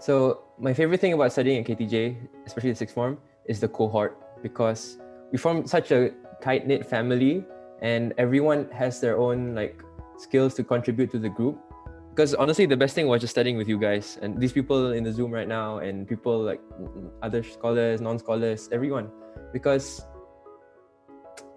So my favorite thing about studying at KTJ, especially the sixth form, is the cohort, because we form such a tight-knit family and everyone has their own like skills to contribute to the group. Because honestly, the best thing was just studying with you guys and these people in the Zoom right now and people like other scholars, non-scholars, everyone. Because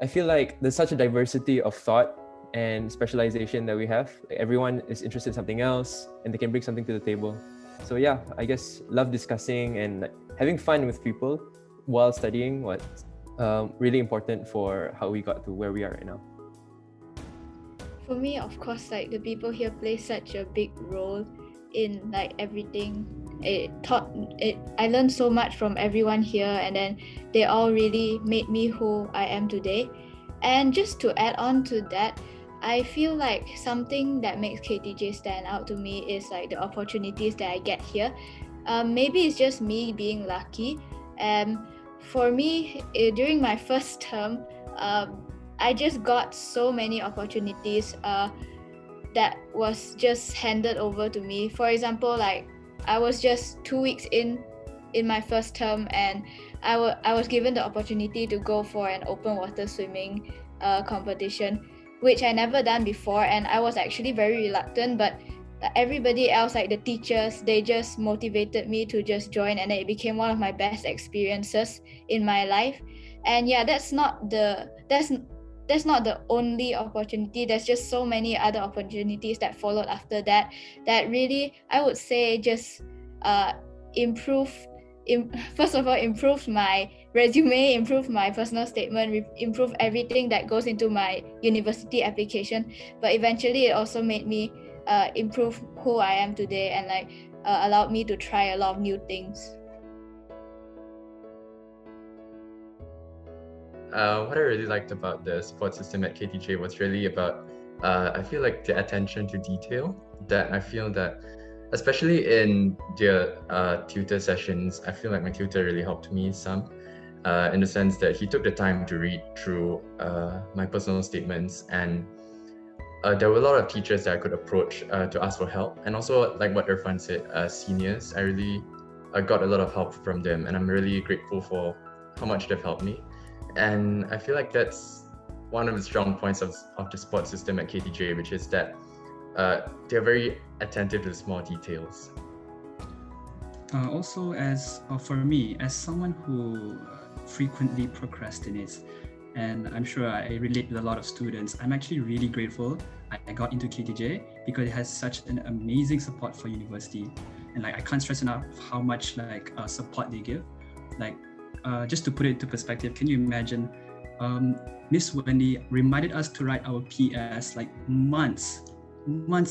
I feel like there's such a diversity of thought and specialization that we have. Like everyone is interested in something else and they can bring something to the table. So yeah, I guess love discussing and like, having fun with people while studying was really important for how we got to where we are right now. For me, of course, like the people here play such a big role in like everything. I learned so much from everyone here, and then they all really made me who I am today. And just to add on to that, I feel like something that makes KTJ stand out to me is like the opportunities that I get here. Maybe it's just me being lucky. For me, during my first term, I just got so many opportunities that was just handed over to me. For example, like I was just 2 weeks in my first term, and I was given the opportunity to go for an open water swimming competition, which I never done before, and I was actually very reluctant, but everybody else, like the teachers, they just motivated me to just join, and it became one of my best experiences in my life. And yeah, that's not the only opportunity. There's just so many other opportunities that followed after that really, I would say, just first of all, improved my resume, improved my personal statement, improved everything that goes into my university application. But eventually it also made me improve who I am today, and like allowed me to try a lot of new things. What I really liked about the support system at KTJ was really about, I feel like the attention to detail, that I feel that, especially in their tutor sessions, I feel like my tutor really helped me some, in the sense that he took the time to read through my personal statements, and there were a lot of teachers that I could approach to ask for help. And also, like what Irfan said, seniors, I really got a lot of help from them, and I'm really grateful for how much they've helped me. And I feel like that's one of the strong points of the support system at KTJ, which is that they're very attentive to the small details. Also, for me, as someone who frequently procrastinates, and I'm sure I relate with a lot of students, I'm actually really grateful I got into KTJ because it has such an amazing support for university. And like I can't stress enough how much like support they give. Like just to put it into perspective, can you imagine Miss Wendy reminded us to write our PS like months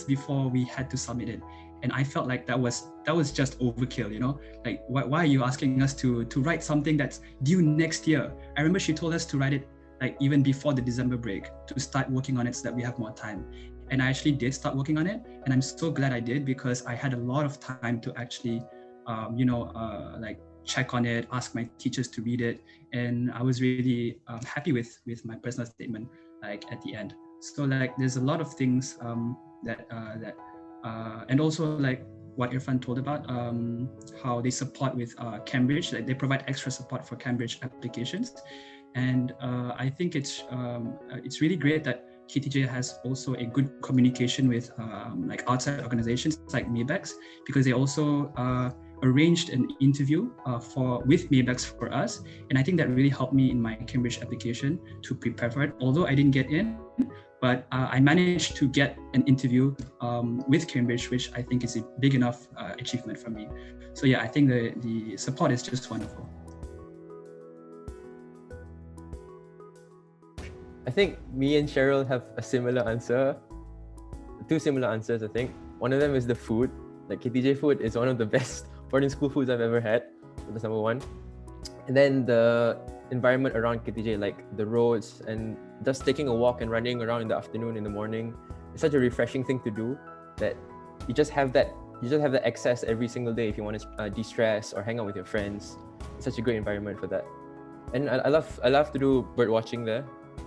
before we had to submit it, and I felt like that was just overkill, you know. Like why are you asking us to write something that's due next year? I remember she told us to write it like even before the December break, to start working on it so that we have more time. And I actually did start working on it, and I'm so glad I did, because I had a lot of time to actually like check on it, ask my teachers to read it, and I was really happy with my personal statement like at the end. So like there's a lot of things and also like what Irfan told about how they support with Cambridge, like they provide extra support for Cambridge applications. And I think it's really great that KTJ has also a good communication with like outside organizations like Maybex, because they also arranged an interview with Maybex for us, and I think that really helped me in my Cambridge application to prepare for it. Although I didn't get in, but I managed to get an interview with Cambridge, which I think is a big enough achievement for me. So yeah, I think the support is just wonderful. I think me and Cheryl have a similar answer. Two similar answers, I think. One of them is the food. Like KTJ food is one of the best boarding school foods I've ever had. That's number one. And then the environment around KTJ, like the roads and just taking a walk and running around in the afternoon, in the morning. It's such a refreshing thing to do that you just have that access every single day if you want to de-stress or hang out with your friends. It's such a great environment for that. And I love to do bird watching there.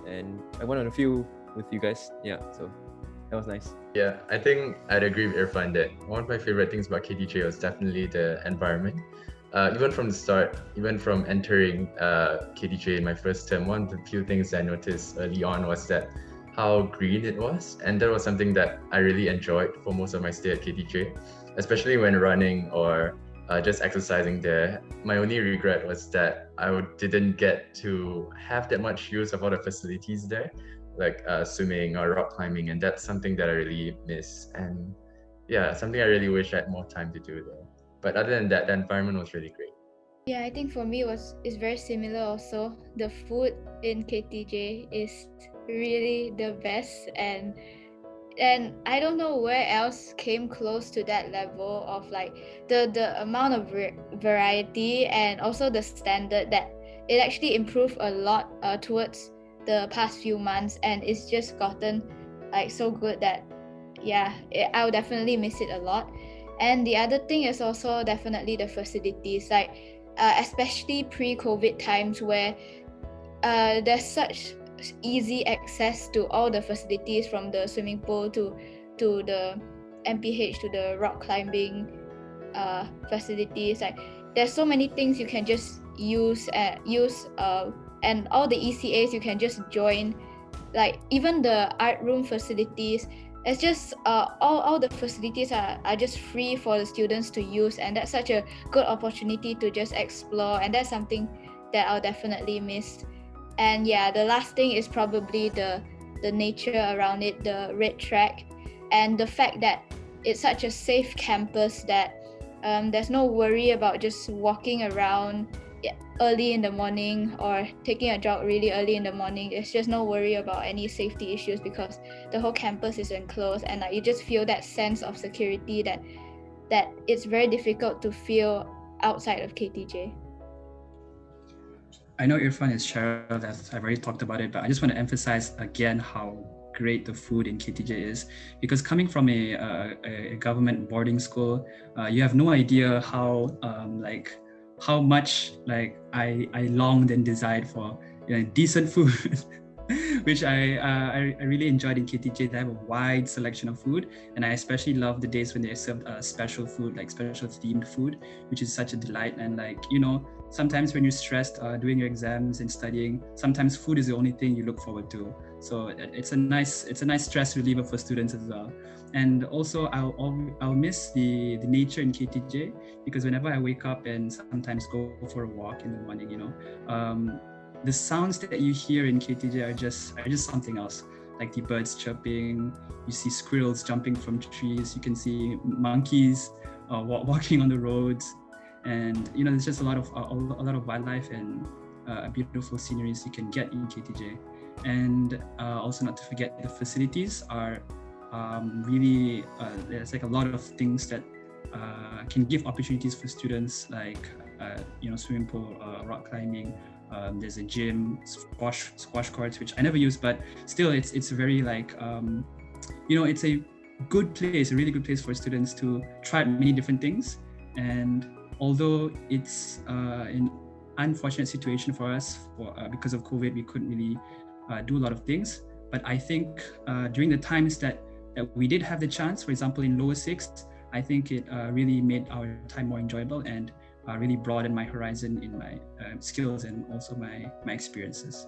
And I went on a few with you guys. Yeah, so That was nice. Yeah, I think I'd agree with Irfan that one of my favorite things about KTJ was definitely the environment. Even from the start, even from entering KTJ in my first term, one of the few things I noticed early on was that how green it was. And that was something that I really enjoyed for most of my stay at KTJ, especially when running or just exercising there. My only regret was that didn't get to have that much use of all the facilities there, like swimming or rock climbing, and that's something that I really miss. And yeah, something I really wish I had more time to do there. But other than that, the environment was really great. Yeah, I think for me is very similar also. The food in KTJ is really the best, and I don't know where else came close to that level of like the amount of variety and also the standard that it actually improved a lot towards the past few months, and it's just gotten like so good that I'll definitely miss it a lot. And the other thing is also definitely the facilities, like especially pre-COVID times where there's such easy access to all the facilities, from the swimming pool to the MPH to the rock climbing facilities. Like there's so many things you can just use and all the ECAs you can just join, like even the art room facilities. It's just all the facilities are just free for the students to use, and that's such a good opportunity to just explore, and that's something that I'll definitely miss. And yeah, the last thing is probably the nature around it, the red track, and the fact that it's such a safe campus that there's no worry about just walking around early in the morning or taking a jog really early in the morning. There's just no worry about any safety issues because the whole campus is enclosed, and like you just feel that sense of security that it's very difficult to feel outside of KTJ. I know Irfan is Cheryl, that I've already talked about it, but I just want to emphasize again how great the food in KTJ is, because coming from a government boarding school, you have no idea how much I longed and desired for decent food, which I really enjoyed in KTJ. They have a wide selection of food, and I especially love the days when they serve special food, like special themed food, which is such a delight. And sometimes when you're stressed doing your exams and studying, sometimes food is the only thing you look forward to. So it's a nice stress reliever for students as well. And also I'll miss the nature in KTJ, because whenever I wake up and sometimes go for a walk in the morning, the sounds that you hear in KTJ are just something else. Like the birds chirping, you see squirrels jumping from trees, you can see monkeys walking on the roads, and there's just a lot of wildlife and beautiful sceneries you can get in KTJ. And also, not to forget, the facilities are really there's like a lot of things that can give opportunities for students, like swimming pool, rock climbing. There's a gym, squash courts, which I never use, but still it's very it's a good place, a really good place for students to try many different things. And although it's an unfortunate situation for us because of COVID, we couldn't really do a lot of things. But I think during the times that we did have the chance, for example, in lower sixth, I think it really made our time more enjoyable and really broadened my horizon in my skills and also my experiences.